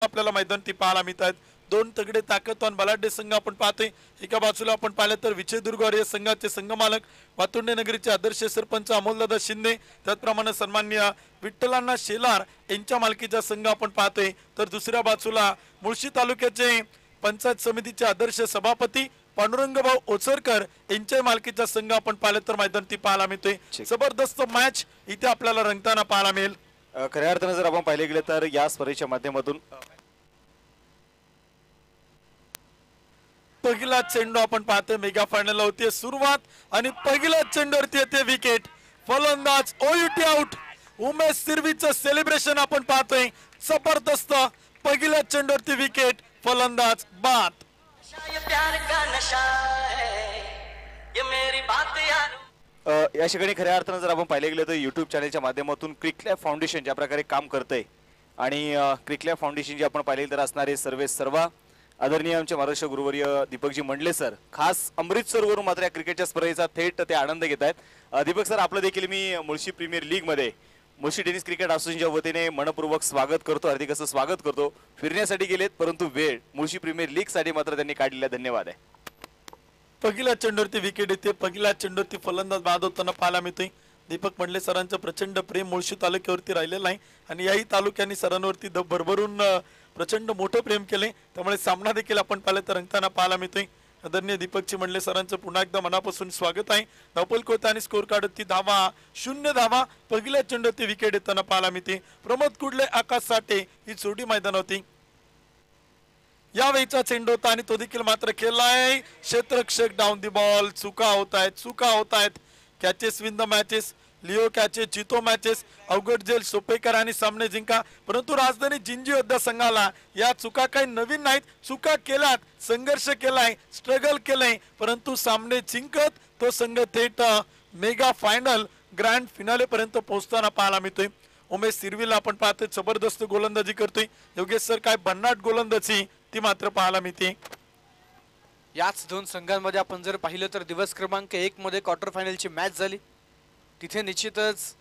आपल्याला मैदानी पाहायला मिळत आहेत। दोन तगडे ताकदवान बलाढ्य संघ आपण पाहतोय। एका बाजूला आपण पाहिलं तर विजयदुर्ग या संघाचे संघमालक वातुंडे नगरीचे आदर्श सरपंच अमोलदादा शिंदे, त्याचप्रमाणे सन्माननीय विठ्ठलांना शेलार यांच्या मालकीचा संघ आपण पाहतोय। तर दुसऱ्या बाजूला मुळशी तालुक्याचे पंचायत समितीचे आदर्श सभापती पांडुरंगभाऊ ओचरकर यांच्या मालकीचा संघ आपण पाहिलं तर मैदानी पाहायला मिळतोय। जबरदस्त मॅच इथे आपल्याला रंगताना पाहायला मिळेल। खऱ्या अर्थाने जर आपण पाहिले गेले तर या स्पर्धेच्या माध्यमातून पहिला चेंडू आपण पाहतोय। मेगा फायनल होती सुरुवात आणि पहिल्या चेंडूवरती येते विकेट। फलंदाज ओयूटी आउट। उमेश सिरवीचं सेलिब्रेशन आपण पाहतोय। जबरदस्त पहिल्या चेंडूवरती विकेट, फलंदाज बाद। या ठिकाणी खऱ्या अर्थाने जर आपण पाहिले गेले तर युट्यूब चॅनलच्या माध्यमातून क्रिकलॅब फाउंडेशन ज्या प्रकारे काम करतंय आणि क्रिकलॅब फाउंडेशन जे आपण पाहिले तर असणारे सर्व आदरणीय आमचे महाराष्ट्र गुरुवर्य दीपकजी मंडले सर खास अमृतसरवरून मात्र या क्रिकेटच्या स्पर्धेचा थेट ते आनंद घेत आहेत। दीपक सर, आपलं देखील मी मुळशी प्रीमियर लीग मध्ये मुळशी टेनिस क्रिकेट असोसिएशनच्या वतीने मनपूर्वक स्वागत करतो, हार्दिक असं स्वागत करतो। फिरण्यासाठी गेलेत परंतु वेळ मुळशी प्रीमियर लीग साठी मात्र त्यांनी काढलेला धन्यवाद आहे। पहिल्या चेंडूवरती विकेट येते। पहिल्या चेंडूवरती फलंदाज बाद होताना पाहायला मिळतोय। दीपक मंडले सरांचं प्रचंड प्रेम मुळशी तालुक्यावरती राहिलेलं आहे आणि याही तालुक्यांनी सरांवरती भरभरून प्रचंड मोठं प्रेम केले, त्यामुळे सामना देखील आपण पाहिलं तर रंगताना पाहायला मिळतोय। आदरणीय दीपकजी मंडले सरांचं पुन्हा एकदा मनापासून स्वागत आहे। धावपल कोता आणि स्कोर कार्डवरती धावा 0 धावा। पहिल्या चेंडूवरती विकेट येताना पाहायला मिळते। प्रमोद कुडले, आकाश साठे ही जोडी मैदान होती। यावेळीचा चेंडू होता आणि तो देखील मात्र खेळलाय। क्षेत्ररक्षक डाऊन दी बॉल। चुका होत आहेत। Catches win the matches, Leo catches जितो मॅचेस, अवघड जेल सोपे करा आणि सामने जिंका। परंतु राजधानी जिंजी योद्धा संघाला या चुका काही नवीन नाहीत। चुका केल्यात, संघर्ष केलाय, स्ट्रगल केलंय, परंतु सामने जिंकत तो संघ थेट मेगा फायनल ग्रँड फिनाले पर्यंत पोहोचताना पाहायला मिळतोय। उमेश सिरवीला आपण पाहतोय जबरदस्त गोलंदाजी करतोय। योगेश सर काय भन्नाट गोलंदाजी ती मात्र पाहायला मिळते। याच दोन संघांमध्ये आपण जर पाहिलं तर दिवस क्रमांक 1 मध्ये क्वार्टर फायनलची मॅच झाली। तिथे निश्चितच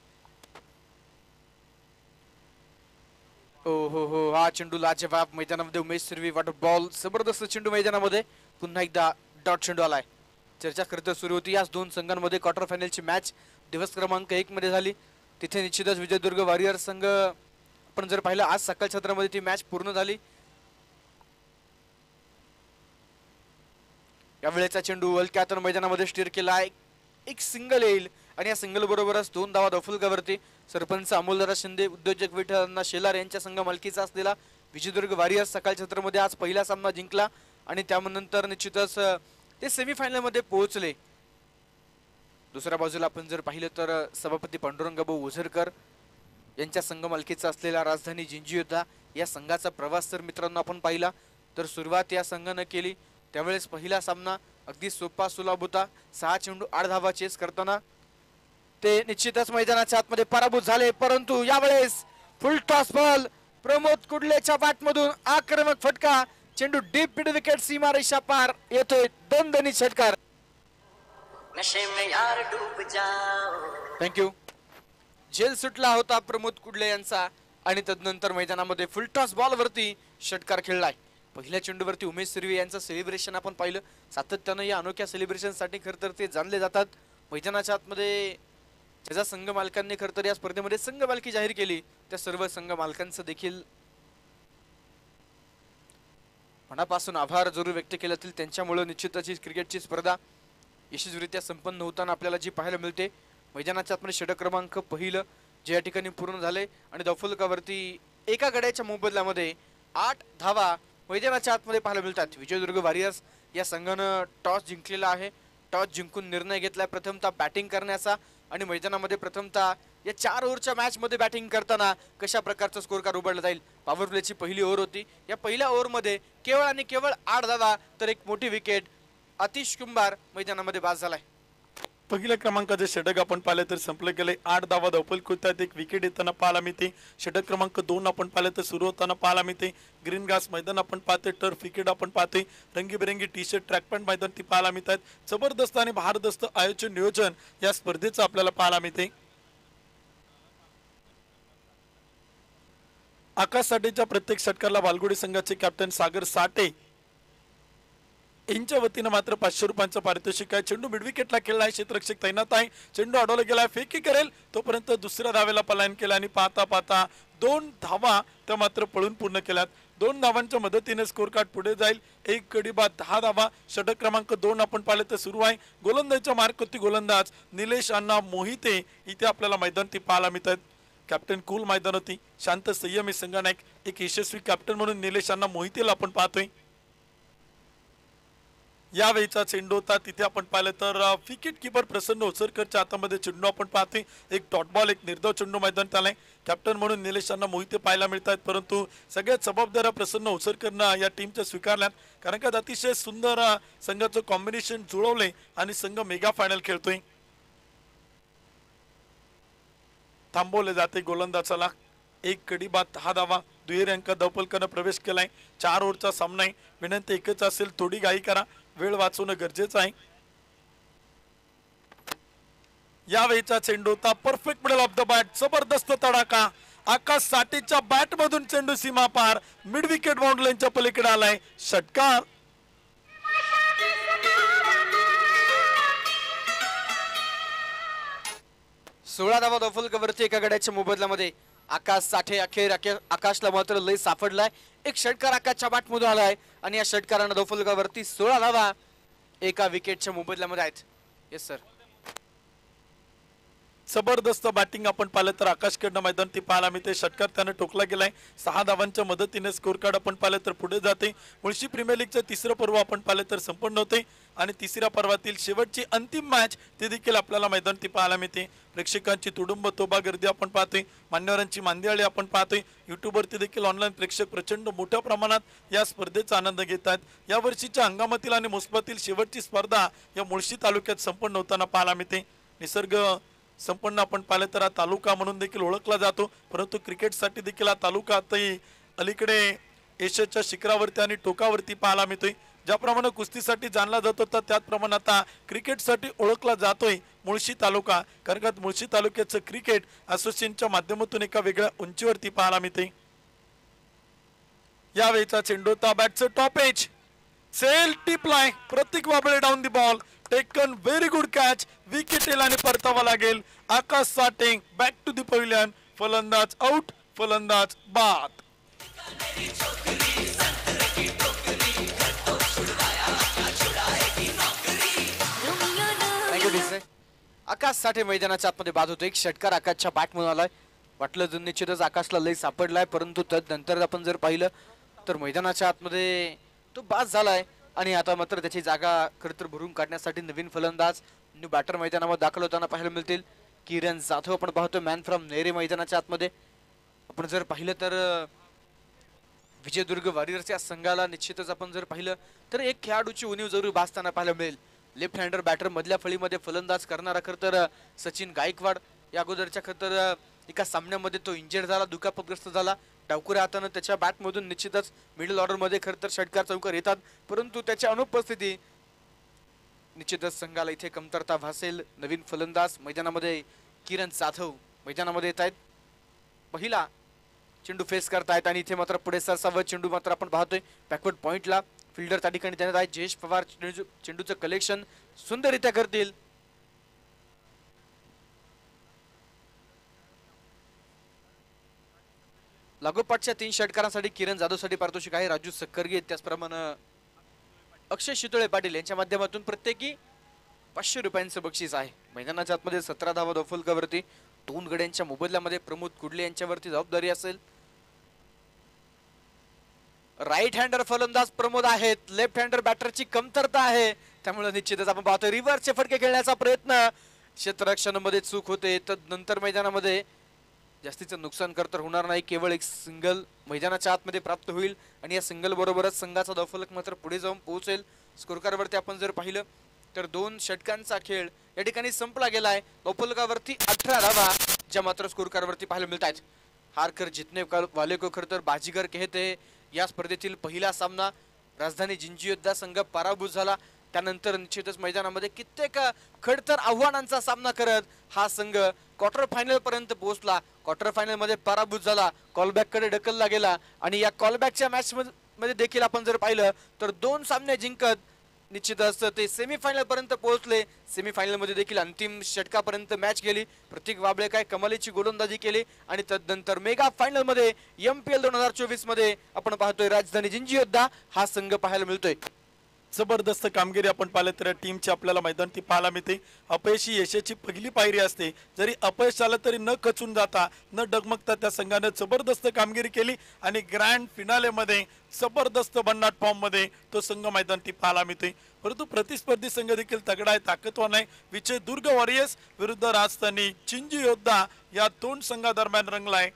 हो हा चेंडू लाजवाब मैदानामध्ये उमेश सिरवी वॉटर बॉल जबरदस्त चेंडू मैदानामध्ये पुन्हा एकदा डॉट चेंडू आलाय। चर्चा खरं सुरू होती याच दोन संघांमध्ये क्वार्टर फायनलची मॅच दिवस क्रमांक 1 मध्ये झाली। तिथे निश्चितच विजयदुर्ग वॉरियर संघ आपण जर पाहिलं आज सकाळ छत्रामध्ये ती मॅच पूर्ण झाली। या वेळेचा चेंडू हलक्यातून मैदानामध्ये स्टीर केला, एक सिंगल येईल आणि या सिंगल बरोबरच 2 धावा दफुलकावरती सरपंच अमोलदादा शिंदे, उद्योजक विठ्ठलांना शेलार यांच्या संघ मालकीचा असलेला विजयदुर्ग वॉरियर्स सकाळ छत्रामध्ये आज पहिला सामना जिंकला आणि त्यानंतर निश्चितच ते सेमीफायनल मध्ये पोहोचले। दुसऱ्या बाजूला आपण जर पाहिलं तर सभापती पांडुरंगभाऊ ओझरकर यांच्या संघ मालकीचा असलेला राजधानी जिंजी योद्धा या संघाचा प्रवास तर मित्रांनो आपण पाहिला तर सुरुवात या संघाने केली त्यावेळेस पहिला सामना अगदी सोपा सुलभ होता। 6 चेंडू 8 धावा चेस करताना ते निश्चितच मैदानाच्या आतमध्ये पराभूत झाले, परंतु यावेळेस फुल टॉस बॉल प्रमोद कुडलेच्या बॅटमधून आक्रमक फटका, चेंडू डीप मिड विकेट सीमारेषा पार येतोय, दणदणीत षटकार। थँक्यू। झेल सुटला होता प्रमोद कुडले यांचा आणि तदनंतर मैदानामध्ये फुल टॉस बॉल वरती षटकार खेळलाय। पहिल्या चेंडूवरती उमेश सिरवी यांचं सेलिब्रेशन आपण पाहिलं। सातत्यानं या अनोख्या सेलिब्रेशन साठी खरं तर ते जाणले जातात। मैदानाच्या आतमध्ये ज्या संघ मालकांनी खरं तर या स्पर्धेमध्ये संघ मालकी जाहीर केली त्या सर्व संघ मालकांचं देखील मनापासून आभार जरूर व्यक्त केले जातील। त्यांच्यामुळे निश्चितच ही क्रिकेटची स्पर्धा यशस्वीरित्या संपन्न होताना आपल्याला जी पाहायला मिळते। मैदानाच्या आतमध्ये षटक क्रमांक पहिलं जे या ठिकाणी पूर्ण झाले आणि दफुलकावरती एका गड्याच्या मोबदल्यामध्ये 8 धावा मैदानाच्या आतमध्ये पाहायला मिळतात। विजयदुर्ग वॉरियर्स या संघानं टॉस जिंकलेला आहे। टॉस जिंकून निर्णय घेतलाय प्रथमतः बॅटिंग करण्याचा आणि मैदानामध्ये प्रथमतः या 4 ओव्हरच्या मॅच मध्ये बॅटिंग करताना कशा प्रकारचा स्कोर कार्ड उघडला जाईल। पॉवर प्लेची पहिली ओव्हर होती। या पहिल्या ओव्हरमध्ये केवळ आणि केवळ 8 धावा तर एक मोठी विकेट आतिश कुंभार मैदानामध्ये बाद झालाय। पहिल्या क्रमांकाचे षटक आपण पाहिले तर संपले गेले। 8 धावा धावपल कोतात एक विकेट येताना पाहायला मिळते। षटक क्रमांक 2 आपण पाहिले तर सुरू होताना पाहायला मिळते। ग्रीन घास मैदान आपण पाहते, टर्फ विकेट आपण पाहते, रंगीबेरंगी टी शर्ट ट्रॅक पॅन्ट मैदान ती पाहायला मिळतात। जबरदस्त आणि भारदस्त आयोजन नियोजन या स्पर्धेचं आपल्याला पाहायला मिळते। आकाश साठेच्या प्रत्येक षटकाला बालगुडी संघाचे कॅप्टन सागर साठे यांच्या वतीनं मात्र 500 रुपयांचं पारितोषिक आहे. चेंडू मिडविकेटला खेळलाय, क्षेत्ररक्षक तैनात आहे, चेंडू अडवला गेलाय, फेकी करेल तोपर्यंत दुसऱ्या धावेला पलायन केलं आणि पाहता पाहता 2 धावा त्या मात्र पळून पूर्ण केल्यात. 2 धावांच्या मदतीने स्कोर कार्ड पुढे जाईल. 1 गडी बाद 10 धावा. षटक क्रमांक 2 आपण पाहिले तर सुरू आहे. गोलंदाजीच्या मार्कवरती गोलंदाज निलेश अण्णा मोहिते इथे आपल्याला मैदानावरती पाहायला मिळत आहेत. कॅप्टन कूल मैदानावरती, शांत संयमी संघनायक, एक यशस्वी कॅप्टन म्हणून निलेश अण्णा मोहितेला आपण पाहतोय. यावेळीचा चेंडू होता तिथे आपण पाहिलं तर विकेट किपर प्रसन्न ओसरकरच्या हातामध्ये चेंडू आपण पाहतोय. एक डॉट बॉल, एक निर्धाव चेंडू मैदानात आलाय. कॅप्टन म्हणून निलेशांना मोहिते पाहायला मिळत आहेत, परंतु सगळ्यात जबाबदाऱ्या प्रसन्न ओसरकरनं या टीमच्या स्वीकारल्यात, कारण का अतिशय सुंदर संघाचं कॉम्बिनेशन जुळवले आणि संघ मेगा फायनल खेळतोय. थांबवले जाते गोलंदाजाला. 1 गडी बाद 10 धावा. दुहेरी अंक धावफलकानं प्रवेश केलाय. 4 ओव्हरचा सामना आहे. विनंती एकच असेल, थोडी घाई करा, वेळ वाचवणं गरजेचं आहे. यावेळीचा चेंडू होता perfect middle of the bat. जबरदस्त तडाखा. आकाश साठेच्या बॅट मधून चेंडू सीमा पार मिड विकेट बाउंड्री लाईनच्या पलीकडे आलाय. षटकार. सोळा धावा धावफलकावरती एका गड्याच्या मोबदल्यामध्ये आकाश साठे अखेर आकाशला मात्र लय सापडलाय. एक षटकार आकाशच्या बॅट मधून आलाय आणि या षटकारानं धावफलकावरती 16 धावा एका विकेटच्या मोबदल्यामध्ये आहेत. Yes sir. जबरदस्त बॅटिंग आपण पाहिलं तर आकाशकडनं मैदानावरती पाहायला मिळते. षटकार त्यानं टोकला गेलाय. 6 धावांच्या मदतीने स्कोर कार्ड आपण पाहिलं तर पुढे जाते. मुळशी प्रीमियर लीगचं 3रं पर्व आपण पाहिलं तर संपन्न होते आणि 3ऱ्या पर्वातील शेवटची अंतिम मॅच ते देखील आपल्याला मैदानावरती पाहायला मिळते. प्रेक्षकांची तुडुंब तोबा गर्दी आपण पाहतोय, मान्यवरांची मांदियाळी आपण पाहतोय. युट्यूबवरती देखील ऑनलाईन प्रेक्षक प्रचंड मोठ्या प्रमाणात या स्पर्धेचा आनंद घेत आहेत. या वर्षीच्या हंगामातील आणि मोसमातील शेवटची स्पर्धा या मुळशी तालुक्यात संपन्न होताना पाहायला मिळते. निसर्ग संपन्न आपण पाहिलं तर हा तालुका म्हणून देखील ओळखला जातो, परंतु क्रिकेटसाठी देखील हा तालुका आताही अलीकडे एशियाच्या शिखरावरती आणि टोकावरती पाहायला मिळतोय. ज्याप्रमाणे कुस्तीसाठी जाणला जात होता त्याचप्रमाणे आता क्रिकेटसाठी ओळखला जातोय मुळशी तालुका, कारण का मुळशी तालुक्याचं क्रिकेट असोसिएशनच्या माध्यमातून एका वेगळ्या उंचीवरती पाहायला मिळते. यावेळीचा चेंडू होता बॅटचं टॉप एज. सेल टिपलाय. Pratik Wable down the ball. Taken very good catch. Wicket आणि परतावा लागेल. Akash Sathe back to the pavilion. फलंदाज आउट, फलंदाज बाद. आकाश साठे मैदानाच्या आतमध्ये बाद होतो. एक षटकार आकाशच्या बॅट म्हणून आलाय. वाटलं जर निश्चितच आकाशला लय सापडलाय, परंतु तदनंतर आपण जर पाहिलं तर मैदानाच्या आतमध्ये तो बाद झालाय आणि आता मात्र त्याची जागा खरं तर भरून काढण्यासाठी नवीन फलंदाज न्यू बॅटर मैदानामध्ये दाखल होताना पाहायला मिळतील. किरण जाधव आपण पाहतो मॅन फ्रॉम नेरे मैदानाच्या आतमध्ये. आपण जर पाहिलं तर विजयदुर्ग वॉरियर्सच्या संघाला निश्चितच आपण जर पाहिलं तर एक खेळाडूची उणीव जरूर भासताना पाहायला मिळेल. लेफ्ट हँडर बॅटर मधल्या फळीमध्ये फलंदाज करणारा खरं तर सचिन गायकवाड. या अगोदरच्या खरं तर एका सामन्यामध्ये तो इंजर्ड झाला, दुखापतग्रस्त झाला. डावकुऱ्या हातानं त्याच्या बॅटमधून निश्चितच मिडल ऑर्डरमध्ये खरं तर षटकार चौकार येतात, परंतु त्याच्या अनुपस्थिती निश्चितच संघाला इथे कमतरता भासेल. नवीन फलंदाज मैदानामध्ये किरण जाधव मैदानामध्ये येत आहेत. पहिला चेंडू फेस करतायत आणि इथे मात्र पुढे सरसावत चेंडू मात्र आपण पाहतोय बॅकवर्ड पॉइंटला. फिल्डर त्या ठिकाणी देण्यात आहे. जयेश पवार चेंडूचं कलेक्शन सुंदररित्या करतील. लागोपाठच्या 3 षटकारांसाठी किरण जाधवसाठी पारितोषिक आहे. राजू सक्करगे त्याचप्रमाणे अक्षय शितोळे पाटील यांच्या माध्यमातून प्रत्येकी 500 रुपयांचं बक्षीस आहे. मैदानाच्या आतमध्ये 17 धावा धावफलकावरती 2 गड्यांच्या मोबदल्यामध्ये प्रमोद कुडले यांच्यावरती जबाबदारी असेल. राईट हँडर फलंदाज प्रमोद आहेत. लेफ्ट हँडर बॅटरची कमतरता आहे, त्यामुळे निश्चितच आपण पाहतो रिव्हर्सचे फटके खेळण्याचा प्रयत्न. क्षेत्ररक्षणामध्ये चूक होते, तर नंतर मैदानामध्ये जास्तीचं नुकसान तर होणार नाही. केवळ एक सिंगल मैदानाच्या आतमध्ये प्राप्त होईल आणि या सिंगल बरोबरच संघाचा धावफलक मात्र पुढे जाऊन पोहोचेल. स्कोरकार्डवरती आपण जर पाहिलं तर 2 षटकांचा खेळ या ठिकाणी संपला गेलाय. धावफलकावरती 18 धावा ज्या मात्र स्कोरकार्डवरती पाहायला मिळत आहेत. हार कर जितने वाले को खरं तर बाजीगर कहते. या स्पर्धेतील पहिला सामना राजधानी जिंजी योद्धा संघ पराभूत झाला. त्यानंतर निश्चितच मैदानामध्ये कित्येक खडतर आव्हानांचा सामना करत हा संघ क्वार्टर फायनल पर्यंत पोहोचला, क्वार्टर फायनल मध्ये पराभूत झाला, कॉलबॅक कडे ढकलला गेला आणि या कॉलबॅकच्या मॅच मध्ये देखील आपण जर पाहिलं तर 2 सामने जिंकत निश्चितच ते सेमीफायनल पर्यंत पोहोचले. सेमीफायनल मध्ये देखील अंतिम षटकापर्यंत मॅच गेली. प्रतीक वाबळे काय कमालीची गोलंदाजी केली आणि तदनंतर मेगा फायनल मध्ये MPL 2024 मध्ये आपण पाहतोय राजधानी जिंजी योद्धा हा संघ पाहायला मिळतोय. जबरदस्त कामगिरी आपण पाहिलं तर टीमची आपल्याला मैदान ती पाहायला मिळते. अपयश ही यशाची पहिली पायरी असते. जरी अपयश आलं तरी न खचून जाता न डगमगता त्या संघाने जबरदस्त कामगिरी केली आणि ग्रँड फिनाले मध्ये जबरदस्त भन्नाट फॉर्म मध्ये तो संघ मैदान ती पाहायला मिळते. परंतु प्रतिस्पर्धी संघ देखील तगडा आहे, ताकदवान आहे. विजय दुर्ग वॉरियर्स विरुद्ध राजधानी जिंजी योद्धा या 2 संघादरम्यान रंगलाय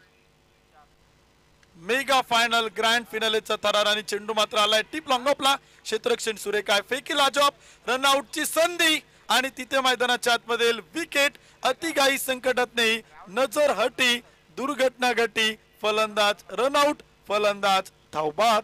मेगा फायनल ग्रँड फिनालेचा थरार आणि चेंडू मात्र आलाय टीप लॉंगॉपला. क्षेत्ररक्षण सुरेखा आहे, फेकी लाजवाब, रनआउटची संधी आणि तिथे मैदानाच्या आतमधील विकेट. अतिघाई संकटात नाही, नजर हटी, दुर्घटना घटी, फलंदाज रनआउट, फलंदाज धावबाद.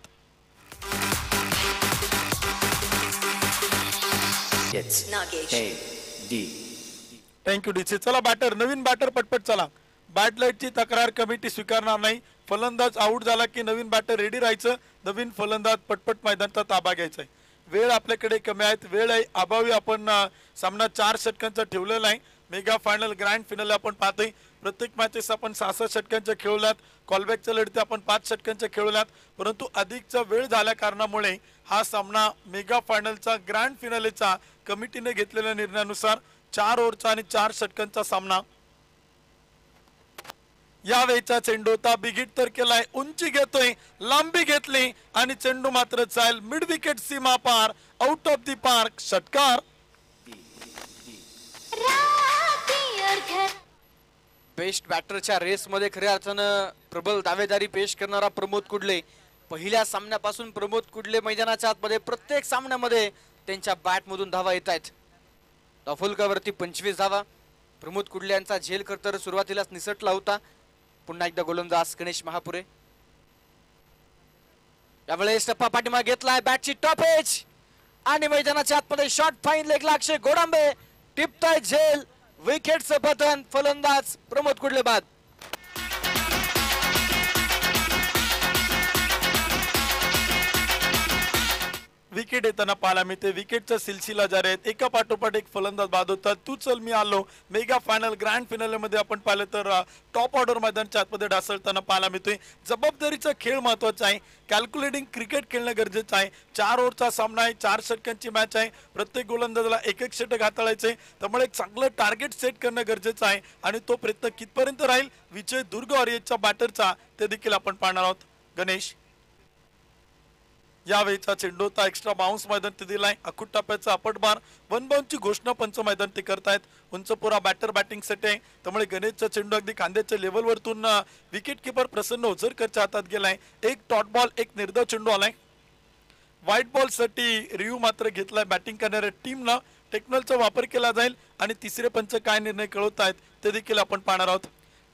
Thank you DC. चला बॅटर, नवीन बॅटर पटपट चला. बॅटलाईटची तक्रार कमिटी स्वीकारणार नाही. फलंदाज आउट झाला की नवीन बॅटर रेडी राहायचं, नवीन फलंदाज पटपट मैदानाचा ताबा घ्यायचा आहे. वेळ आपल्याकडे कमी आहेत, वेळ आहे अभावी आपण सामना 4 षटकांचा ठेवलेला आहे. मेगा फायनल ग्रँड फिनाले आपण पाहतोय प्रत्येक मॅचेस आपण 6-6 षटकांच्या खेळल्यात. कॉलबॅकच्या लढती आपण 5 षटकांच्या खेळल्यात. परंतु अधिकचा वेळ झाल्या कारणामुळे हा सामना मेगा फायनलचा ग्रँड फिनालेचा कमिटीने घेतलेल्या निर्णयानुसार 4 ओव्हरचा आणि 4 षटकांचा सामना. यावेळचा चेंडू होता, बिगिट तर केलाय, उंची घेतोय, लांबी घेतली आणि चेंडू मात्र जाईल मिड विकेट सीमा पार, आउट ऑफ दी पार्क, षटकार. बेस्ट बॅटरच्या रेस मध्ये खऱ्या अर्थानं प्रबल दावेदारी पेश करणारा प्रमोद कुडले. पहिल्या सामन्यापासून प्रमोद कुडले मैदानाच्या आतमध्ये प्रत्येक सामन्यामध्ये त्यांच्या बॅट मधून धावा येत आहेत. दाफुलकावरती 25 धावा. प्रमोद कुडले यांचा झेल तर सुरुवातीलाच निसटला होता. पुन्हा एकदा गोलंदाज गणेश महापुरे. यावेळेस टप्पा पाठीमागे घेतलाय, बॅटची टॉप एज आणि मैदानाच्या आतमध्ये शॉट फाईन लेगला अक्षय गोडांबे टिपताय झेल, विकेटचं पतन, फलंदाज प्रमोद कुडले बाद. विकेट येताना पाहायला मिळते. विकेटचा सिलसिला जारी आहेत, एका पाठोपाठ एक फलंदाज बाद होतात. तू चल मी आलो. मेगा फायनल ग्रँड फिनाले मध्ये आपण पाहिलं तर टॉप ऑर्डर मैदानच्या आतमध्ये ढासळताना पाहायला मिळतोय. जबाबदारीचा खेळ महत्वाचा आहे, कॅल्क्युलेटिंग क्रिकेट खेळणं गरजेचं आहे. 4 ओव्हरचा सामना आहे, 4 षटकांची मॅच आहे. प्रत्येक गोलंदाजाला एक षटक हाताळायचंय, त्यामुळे एक चांगलं टार्गेट सेट करणं गरजेचं आहे आणि तो प्रयत्न कितपर्यंत राहील विजय दुर्ग वॉरियर्सच्या बॅटरचा ते देखील आपण पाहणार आहोत. गणेश, यावेळीचा चेंडू होता, एक्स्ट्रा बाउन्स मैदान ते दिलाय. अखूट टप्प्याचा अपटबार, वन बाउंडची घोषणा पंच मैदान ते करतायत. उंचपुरा बॅटर बॅटिंग सेट आहे, त्यामुळे गणेशचा चेंडू अगदी खांद्याच्या लेवलवरतून विकेट किपर प्रसन्न ओझरकरच्या हातात गेलाय. एक डॉट बॉल, एक निर्धाव चेंडू आलाय. व्हाईट बॉल साठी रिव्ह्यू मात्र घेतलाय बॅटिंग करणाऱ्या टीमला. टेक्नॉलचा वापर केला जाईल आणि तिसरे पंच काय निर्णय कळवतायत ते देखील आपण पाहणार आहोत.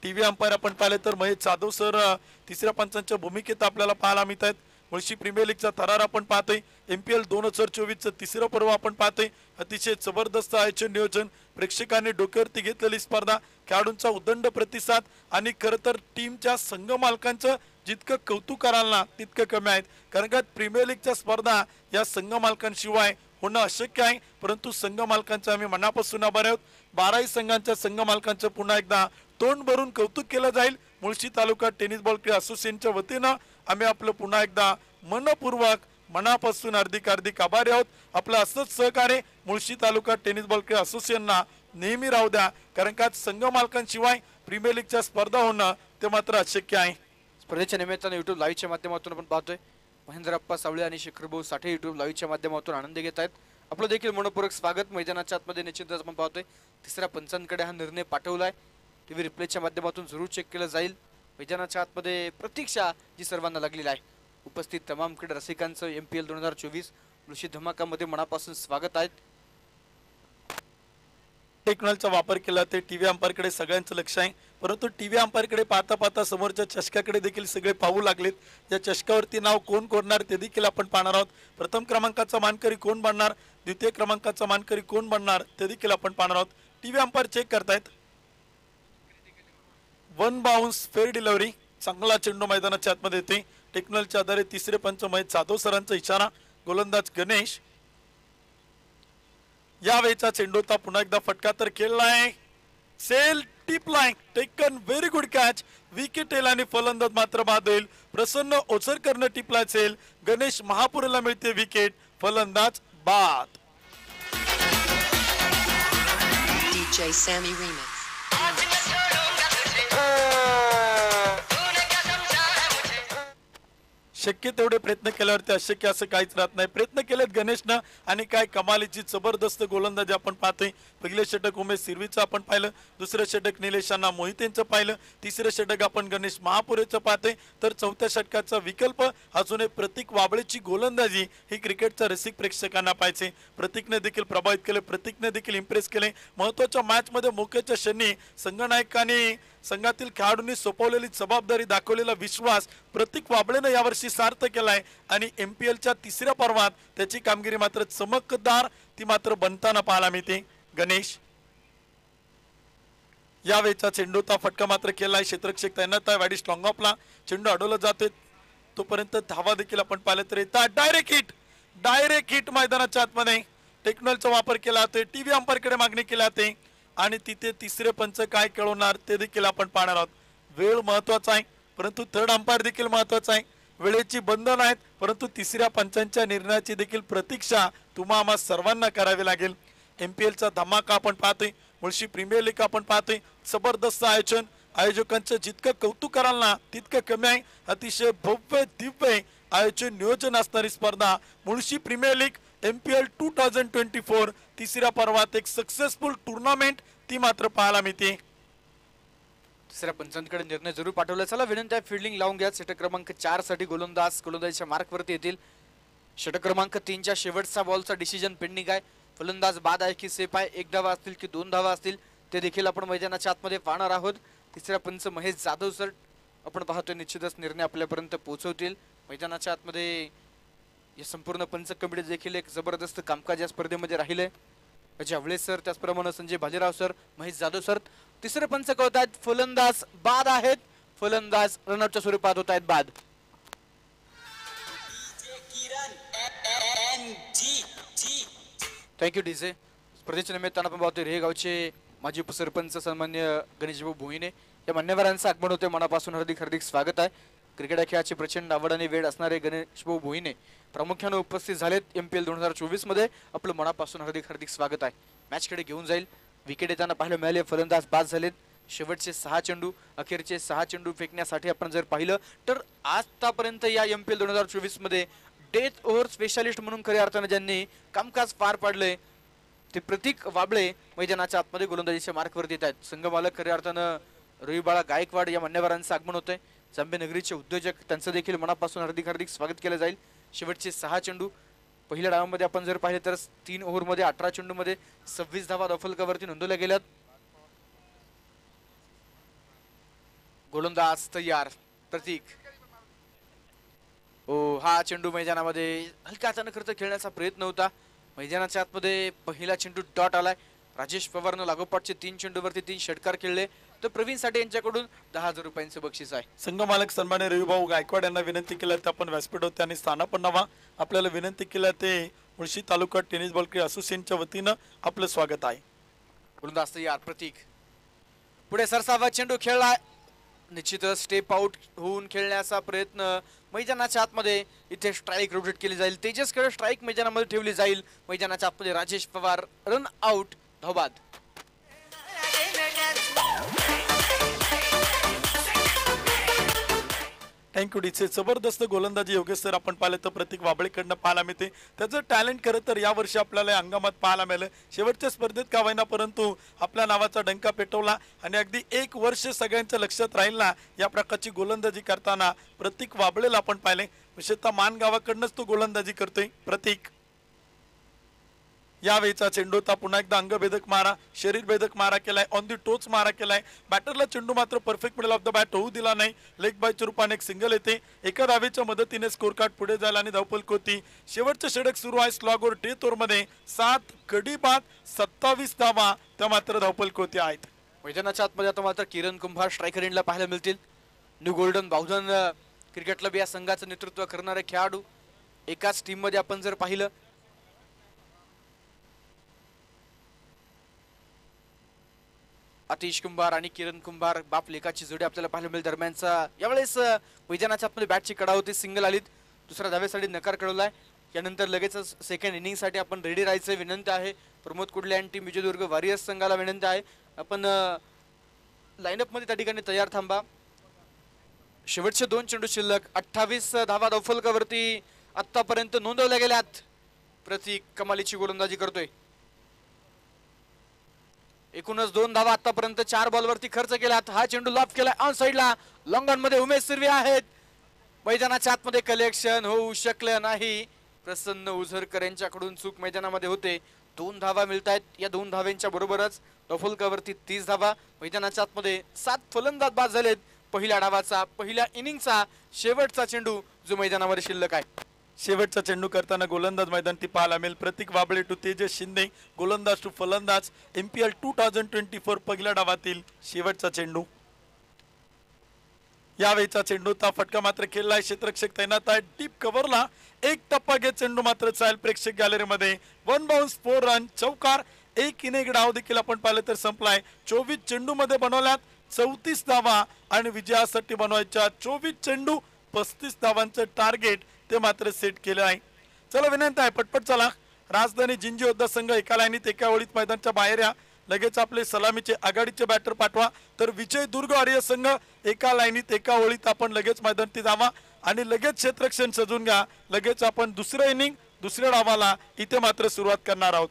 टीव्ही अंपायर आपण पाहिले तर महेश जाधव सर तिसऱ्या पंचांच्या भूमिकेत आपल्याला पाहायला मिळत आहेत. मुळशी प्रीमियर लीगचा थरार आपण पाहतोय. MPL 2024चं तिसरं पर्व आपण पाहतोय. अतिशय जबरदस्त आयोजन नियोजन, प्रेक्षकांनी डोक्यावरती घेतलेली स्पर्धा, खेळाडूंचा उदंड प्रतिसाद आणि खरं तर टीमच्या संघ मालकांचं जितकं कौतुक कराल ना तितकं कमी आहेत. कारण का प्रीमियर लीगच्या स्पर्धा या संघ मालकांशिवाय होणं अशक्य आहे. परंतु संघ मालकांचं आम्ही मनापासून आभार आहोत. 12 संघांच्या संघ मालकांचं पुन्हा एकदा तोंड भरून कौतुक केलं जाईल. मुळशी तालुका टेनिस बॉल क्रीडा असोसिएशनच्या वतीनं आम्ही आपलं पुन्हा एकदा मनपूर्वक मनापासून हार्दिक आभारी आहोत. आपलं असंच सहकार्य मुळशी तालुका टेनिस बॉल क्रीडा असोसिएशनना नेहमी राहू द्या, कारण का संघ मालकांशिवाय प्रीमियर लीगच्या स्पर्धा होणं ते मात्र अशक्य आहे. स्पर्धेच्या निमित्तानं युट्यूब लाईव्हच्या माध्यमातून आपण पाहतोय महेंद्रप्पा सावळे आणि शिखरभाऊ साठे युट्यूब लाईव्हच्या माध्यमातून आनंद घेत आहेत. आपलं देखील मनपूर्वक स्वागत. मैदानाच्या आतमध्ये निश्चितच आपण पाहतोय तिसऱ्या पंचांकडे हा निर्णय पाठवलाय. टीव्ही रिप्लेच्या माध्यमातून जरूर चेक केलं जाईल. मैदानाच्या आतमध्ये प्रतीक्षा जी सर्वांना लागलेली आहे. उपस्थित तमाम क्रीडा रसिकांचं MPL 2024 मुळशी धमाकामध्ये मनापासून स्वागत आहे. टेक्नॉलचा वापर केला ते टीव्ही अंपायरकडे सगळ्यांचं लक्ष आहे. परंतु टीव्ही अंपायरकडे पाहता पाहता समोरच्या चषकाकडे देखील सगळे पाहू लागलेत. या चषकावरती नाव कोण कोरणार ते देखील आपण पाहणार आहोत. प्रथम क्रमांकाचा मानकरी कोण बनणार, द्वितीय क्रमांकाचा मानकरी कोण बनणार ते देखील आपण पाहणार आहोत. टीव्ही अंपायर चेक करतायत. वन बाउन्स फेअर डिलिव्हरी, चांगला चेंडू मैदानाच्या आतमध्ये येते. टेक्नॉलॉजीच्या आधारे तिसरे पंच महेश जाधव सरांचा इशारा. गोलंदाज गणेश. यावेळीचा चेंडू होता, पुन्हा एकदा फटका तर खेळलाय. सेल टीप लाईन taken, very good catch. Wicket येईल आणि फलंदाज मात्र बाद होईल. प्रसन्न ओझरकरनं टिपला सेल. गणेश महापुरेला मिळते विकेट. फलंदाज बाद. DJ Sammy Remix. शक्य तेवढे प्रयत्न केल्यावरती अशक्य असं काहीच राहत नाही. प्रयत्न केलेत गणेशनं आणि काय कमालीची जबरदस्त गोलंदाजी आपण पाहतोय. पहिले षटक उमेश सिरवीचं आपण पाहिलं, दुसरं षटक निलेश अण्णा मोहितेंचं पाहिलं, तिसरं षटक आपण गणेश महापुरेचं पाहतोय. तर चौथ्या षटकाचा विकल्प अजून एक प्रतीक वाबळेची गोलंदाजी ही क्रिकेटच्या रसिक प्रेक्षकांना पाहिजे. प्रतीकने देखील प्रभावित केले, प्रतीकने देखील इम्प्रेस केले. महत्वाच्या मॅच मध्ये मोक्याच्या क्षणी संघनायकांनी संघातील खेळाडूंनी सोपवलेली जबाबदारी, दाखवलेला विश्वास प्रतीक वाबळेनं यावर्षी सार्थ केलाय आणि एमपीएलच्या तिसऱ्या पर्वात त्याची कामगिरी मात्र चमकदार ती मात्र बनताना पाहायला मिळते. गणेश. यावेळीचा चेंडूचा फटका मात्र केलाय. क्षेत्ररक्षक तैनात आहे. वाईड स्ट्रॉंग ऑफला चेंडू अडवला जातोय. तोपर्यंत धावा देखील आपण पाहिलं तर येतात. डायरेक्ट हिट मैदानाच्या आतमध्ये टेक्नॉलॉजीचा वापर केला जातोय. टीव्ही अंपायरकडे मागणी केली जाते आणि तिथे तिसरे पंच काय कळवणार ते देखील आपण पाहणार आहोत. वेळ महत्वाचा आहे, परंतु थर्ड अंपायर देखील महत्वाचा आहे. वेळेची बंधन आहेत, परंतु तिसऱ्या पंचांच्या निर्णयाची देखील प्रतीक्षा तुम्हा आम्हा सर्वांना करावी लागेल. एमपीएलचा धमाका आपण पाहतोय, मुळशी प्रीमियर लीग आपण पाहतोय. जबरदस्त आयोजन, आयोजकांचं जितकं कौतुक कराल ना तितकं कमी आहे. अतिशय भव्य दिव्य आयोजन नियोजन असणारी स्पर्धा मुळशी प्रीमियर लीग एमपीएल 2024 तिसऱ्या पर्वात एक सक्सेसफुल टुर्नामेंट ती मात्र पाहायला मिळते. तिसऱ्या पंचांकडे निर्णय जरूर पाठवला. चला विनंती आहे, फिल्डिंग लावून घ्या. षटक क्रमांक 4 साठी गोलंदाजीच्या मार्कवरती येतील. षटक क्रमांक 3 च्या शेवटचा बॉलचा डिसिजन पेंडिंग आहे. फलंदाज बाद आहे की सेफ आहे, 1 धावा असतील की 2 धावा असतील ते देखील आपण मैदानाच्या आतमध्ये पाहणार आहोत. तिसरा पंच महेश जाधव सर आपण पाहतोय निश्चितच निर्णय आपल्यापर्यंत पोहोचवतील. मैदानाच्या आतमध्ये या संपूर्ण पंच कमिटी देखील एक जबरदस्त कामकाज या स्पर्धेमध्ये राहिले. अजय आवळे सर, त्याचप्रमाणे संजय भालेराव सर, महेश जाधव सर. तिसरे पंच कळत आहेत, फलंदाज बाद आहेत. फलंदाज रनआउटच्या स्वरूपात होत आहेत बाद. Thank you DJ. स्पर्धेच्या निमित्तानं आपण पाहतोय रेगावचे माजी उपसरपंच सन्मान्य गणेशभाऊ भोईने या मान्यवरांचं आगमन होते. मनापासून हार्दिक स्वागत आहे. क्रिकेट खेळाची प्रचंड आवड आणि वेळ असणारे गणेशभाऊ भोईने प्रामुख्याने उपस्थित झालेत. एमपीएल 2024 मध्ये आपलं मनापासून हार्दिक स्वागत आहे. मॅचकडे घेऊन जाईल. विकेट येताना पाहायला मिळाले, फलंदाज बाद झालेत. शेवटचे 6 चेंडू, अखेरचे 6 चेंडू फेकण्यासाठी आपण जर पाहिलं तर आतापर्यंत या एमपीएल 2024 मध्ये डेथ ओव्हर स्पेशालिस्ट म्हणून खऱ्या अर्थाने ज्यांनी कामकाज पार पाडलंय ते प्रतीक वाबळे मैदानाच्या आतमध्ये गोलंदाजीच्या मार्कवरती येत आहेत. संघमालक खऱ्या अर्थानं रविबाळा गायकवाड या मान्यवरांचं आगमन होतंय. जांबे नगरीचे उद्योजक त्यांचं देखील मनापासून हार्दिक स्वागत केलं जाईल. शेवटचे 6 चेंडू पहिल्या डावामध्ये आपण जर पाहिले तर 3 ओव्हरमध्ये 18 चेंडूमध्ये 26 धावा दफलकावरती नोंदवल्या गेल्यात. गोलंदाज तयार प्रतीक. हा चेंडू मैदानामध्ये हलका हाताने खर्च खेळण्याचा प्रयत्न होता. मैदानाच्या आतमध्ये पहिला चेंडू डॉट आलाय. राजेश पवारनं लागोपाठचे 3 चेंडूवरती 3 षटकार खेळले. तर प्रवीण साठे यांच्याकडून 10,000 रुपयांचं बक्षीस आहे. संघ मालक सन्मान्य रविभाऊ गायकवाड यांना विनंती केली ते आपण व्यासपीठ होते आणि स्थानापन्न व्हा. आपल्याला विनंती केली ते मुळशी तालुका टेनिस बॉल क्रीडा असोसिएशनच्या वतीनं आपलं स्वागत आहे. गोलंदाज तयार प्रतीक. पुढे सरसावा चेंडू खेळलाय. निश्चितच स्टेप आउट होऊन खेळण्याचा प्रयत्न मैदानाच्या आतमध्ये. इथे स्ट्राईक रोटेट केली जाईल. तेजसकडे स्ट्राईक मैदानामध्ये ठेवली जाईल. मैदानाच्या आतमध्ये राजेश पवार रन आउट, धावबाद. थँक्यू डीचे. जबरदस्त गोलंदाजी योगेश सर आपण पाहिलं तर प्रतीक वाबळेकडनं पाहायला मिळते. त्याचं टॅलेंट खरं तर यावर्षी आपल्याला अंगामात पाहायला मिळालं. शेवटच्या स्पर्धेत का होईना परंतु आपल्या नावाचा डंका पेटवला आणि अगदी 1 वर्ष सगळ्यांच्या लक्षात राहील ना या प्रकारची गोलंदाजी करताना प्रतीक वाबळेला आपण पाहिले. विशेषतः मान गावाकडनंच तो गोलंदाजी करतोय प्रतीक. यावेळीचा चेंडू होता पुन्हा एकदा अंगभेदक मारा, शरीर भेदक मारा केलाय, ऑन दी टोच मारा केलाय. बॅटरला चेंडू मात्र perfect middle of the bat होऊ दिला नाही. लेग बायच्या रूपाने एक सिंगल येते. एका धावेच्या मदतीने स्कोर कार्ड पुढे जायला आणि धावपल होती. शेवटचं षटक सुरू आहे स्लॉगवर डेथ ओव्हरमध्ये. 7 गडी बाद 27 धावा त्या मात्र धावपल होती आहेत. मैदानाच्या आतमध्ये आता मात्र किरण कुंभार स्ट्रायकर एंडला पाहायला मिळतील. New golden Bavdhan cricket club या संघाचं नेतृत्व करणारे खेळाडू एकाच टीम मध्ये आपण जर पाहिलं आतिश कुंभार आणि किरण कुंभार बाप लेकाची जोडी आपल्याला पाहायला मिळेल. दरम्यानचा यावेळेस मैदानाच्या आतमध्ये बॅटची कडा होती, सिंगल आलीत, दुसऱ्या धावेसाठी नकार कळवलाय. यानंतर लगेचच सेकंड इनिंग साठी आपण रेडी राहायचं विनंती आहे. प्रमोद कुडले आणि टीम विजयदुर्ग वॉरियर्स संघाला विनंती आहे आपण लाईनअप मध्ये त्या ठिकाणी तयार थांबा. शेवटचे 2 चेंडू शिल्लक, 28 धावा धावफलकावरती आतापर्यंत नोंदवल्या गेल्यात. प्रतीक कमालीची गोलंदाजी करतोय. एकूणच 2 धावा आतापर्यंत 4 बॉलवरती खर्च केल्यात. हा चेंडू लॉफ केलाय ऑन साइडला. लॉंग ऑन मध्ये उमेश सिर्वे आहेत. मैदानाच्या आतमध्ये कलेक्शन होऊ शकलं नाही. प्रसन्न उझरकर यांच्याकडून चूक मैदानामध्ये होते. 2 धावा मिळत आहेत. या 2 धाव्यांच्या बरोबरच धावफलकावरती 30 धावा. मैदानाच्या आतमध्ये 7 फलंदाज बाद झालेत. पहिल्या डावाचा, पहिल्या इनिंगचा शेवटचा चेंडू जो मैदानावर शिल्लक आहे. शेवटचा चेंडू करताना गोलंदाज मैदान ती पाहायला मिळेल. प्रतीक वाबळे टू तेजस शिंदे, गोलंदाज टू फलंदाज. MPL 2024 पहिल्या डावातील शेवटचा चेंडू. यावेळीचा चेंडूचा फटका मात्र खेळलाय. क्षेत्ररक्षक तैनात आहे डीप कव्हरला. एक टप्पा घेत चेंडू मात्र चाल प्रेक्षक गॅलरीमध्ये. 1 बाउन्स 4 रन चौकार. एक इनिंग डाव देखील आपण पाहिलं तर संपलाय. 24 चेंडू मध्ये बनवल्यात 34 धावा आणि विजयासाठी बनवायच्या 24 चेंडू 35 धावांचं टार्गेट ते मात्र सेट केलं आहे. चला विनंती आहे पटपट चला. राजधानी जिंजी योद्धा संघ एका लाईनीत एका ओळीत मैदानाच्या बाहेर या. लगेच आपले सलामीचे आघाडीचे बॅटर पाठवा. तर विजय दुर्ग आर्य संघ एका लाईनीत एका ओळीत आपण लगेच मैदानात जावा आणि लगेच क्षेत्ररक्षण सजून घ्या. लगेच आपण दुसरं इनिंग दुसऱ्या डावाला इथे मात्र सुरुवात करणार आहोत.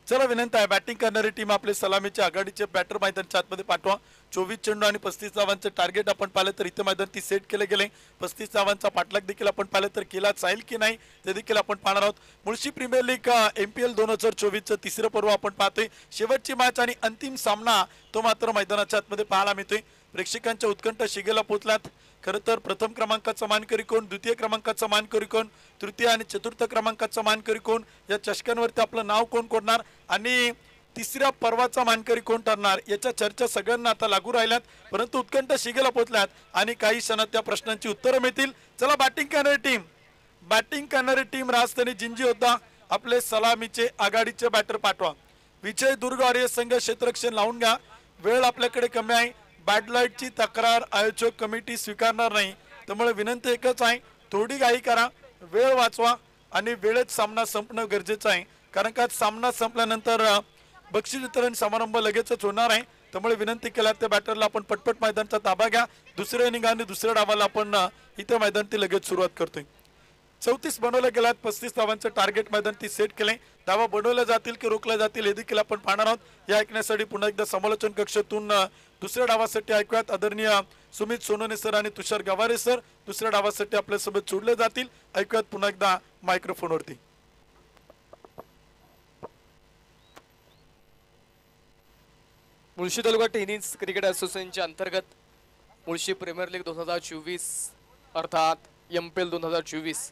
चला विनंती आहे बॅटिंग करणारी टीम आपले सलामीचे आघाडीचे बॅटर मैदानाच्या आतमध्ये पाठवा. 24 चेंडू आणि 35 धावांचे टार्गेट आपण पाहिलं तर इथे मैदान ती सेट केले गेले. 35 धावांचा पाठलाग देखील आपण पाहिलं तर केला जाईल की नाही ते देखील आपण पाहणार आहोत. मुळशी प्रीमियर लीग MPL 2024चं तिसरं पर्व आपण पाहतोय. शेवटची मॅच आणि अंतिम सामना तो मात्र मैदानाच्या आतमध्ये पाहायला मिळतोय. प्रेक्षकांच्या उत्कंठ शिगेला पोहोचल्यात. खरं तर प्रथम क्रमांकाचा मानकरी कोण, द्वितीय क्रमांकाचा मानकरी कोण, तृतीय आणि चतुर्थ क्रमांकाचा मानकरी कोण, या चषकांवरती आपलं नाव कोण कोणणार आणि तिसऱ्या पर्वाचा मानकरी कोण ठरणार याच्या चर्चा सगळ्यांना आता लागू राहिल्यात. परंतु उत्कंठ शिगेला पोहोचल्यात आणि काही क्षणात त्या प्रश्नांची उत्तरं मिळतील. चला बॅटिंग करणारी टीम राजधानी जिंजी योद्धा आपले सलामीचे आघाडीचे बॅटर पाठवा. विजय दुर्ग आर्य संघ क्षेत्ररक्षण लावून घ्या. वेळ आपल्याकडे कमी आहे. बॅड लाईटची तक्रार आयोजक कमिटी स्वीकारणार नाही. त्यामुळे विनंती एकच आहे, थोडी घाई करा, वेळ वाचवा आणि वेळेत सामना संपणं गरजेचं आहे. कारण का सामना संपल्यानंतर बक्षीस वितरण समारंभ लगेचच होणार आहे. त्यामुळे विनंती केल्या त्या बॅटरला आपण पटपट मैदानाचा ताबा घ्या. दुसऱ्या इनिंग आणि दुसऱ्या डावाला आपण इथे मैदान ती लगेच सुरुवात करतोय. 34 बनवल्या गेल्यात. 35 धावांचं टार्गेट मैदान ती सेट केलंय. धावा बनवल्या जातील की रोखल्या जातील हे देखील आपण पाहणार आहोत. या ऐकण्यासाठी पुन्हा एकदा समालोचन कक्षातून दुसऱ्या डावासाठी ऐकूयात आदरणीय सुमित सोनोने सर आणि तुषार गवारे सर दुसऱ्या डावासाठी आपल्यासोबत जोडले जातील. ऐकूयात पुन्हा एकदा मायक्रोफोनवरती. मुळशी तालुका टेनिस क्रिकेट असोसिएशनच्या अंतर्गत मुळशी प्रीमियर लीग 2024 अर्थात MPL 2024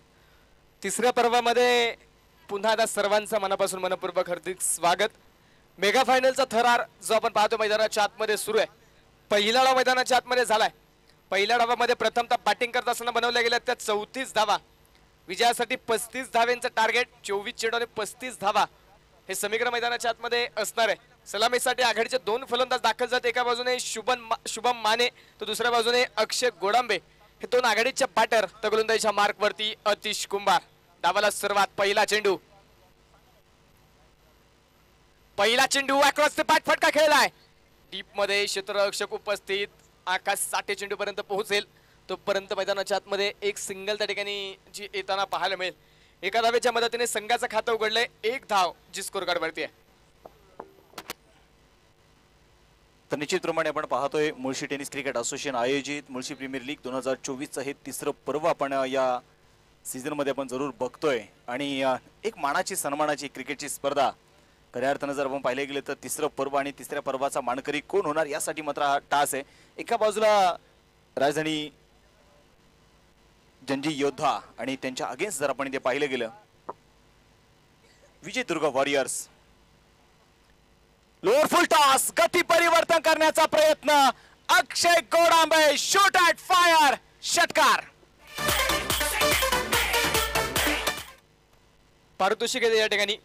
तिसऱ्या पर्वामध्ये पुन्हा एकदा सर्वांचं मनापासून मनपूर्वक हार्दिक स्वागत. मेगा फायनलचा थरार जो आपण पाहतो मैदानाच्या आतमध्ये सुरू आहे. पहिला डाव मैदानाच्या आतमध्ये झालाय. पहिल्या डावामध्ये प्रथमतः बॅटिंग करत असताना बनवल्या गेल्या त्या 34 धावा. विजयासाठी 35 धावांचं टार्गेट. 24 चेंडू आणि 35 धावा हे समीकरण मैदानाच्या आतमध्ये असणार आहे. सलामीसाठी आघाडीचे 2 फलंदाज दाखल झाले. एका बाजूने शुभम माने तर दुसऱ्या बाजूने अक्षय गोडांबे हे 2 आघाडीच्या बॅटर. तर गोलंदाजीच्या मार्क वरती आतिश कुंभार. डावाला सुरुवात. पहिला चेंडू अक्रॉस द बॅट फटका खेळलाय. डीप मध्ये क्षेत्ररक्षक उपस्थित. आकाश 60 चेंडू पर्यंत पोहोचेल तोपर्यंत मैदानाच्या आतमध्ये एक सिंगल त्या ठिकाणी जी येताना पाहायला मिळेल. एका धावेच्या मदतीने संघाचं खातं उघडलंय. 1 धाव जी स्कोर कार्ड वरती आहे. तर निश्चितप्रमाणे आपण पाहतोय मुळशी टेनिस क्रिकेट असोसिएशन आयोजित मुळशी प्रीमियर लीग 2024चं हे तिसरं पर्व आपण या सीझन मध्ये आपण जरूर बघतोय. आणि एक मानाची सन्मानाची क्रिकेटची स्पर्धा खऱ्या अर्थानं जर आपण पाहिले गेले तर तिसरं पर्व आणि तिसऱ्या पर्वाचा मानकरी कोण होणार यासाठी मात्र हा टास आहे. एका बाजूला राजधानी जंजी योद्धा आणि त्यांच्या अगेन्स्ट जर आपण इथे पाहिलं गेलं विजयदुर्ग वॉरियर्स. लोअर फुल टॉस, गती परिवर्तन करण्याचा प्रयत्न. अक्षय गोडांबे शूट ॲट फायर, षटकार. पारितोषिक आहे या ठिकाणी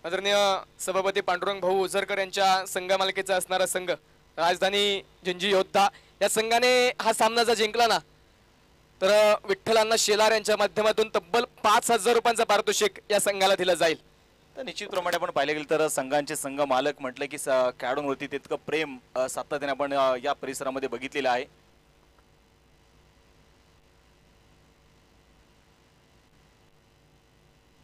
आदरणीय सभापती पांडुरंग भाऊ ओझरकर यांच्या संघ मालकीचा असणारा संघ राजधानी झिंजी योद्धा या संघाने हा सामना जर जिंकला ना तर विठ्ठलांना शेलार यांच्या माध्यमातून तब्बल 5,000 रुपयांचा पारितोषिक या संघाला दिलं जाईल. तर निश्चितप्रमाणे आपण पाहिले गेले तर संघांचे संघ मालक म्हटलं की खेळाडूंवरती तितकं प्रेम सातत्याने आपण या परिसरामध्ये बघितलेलं आहे.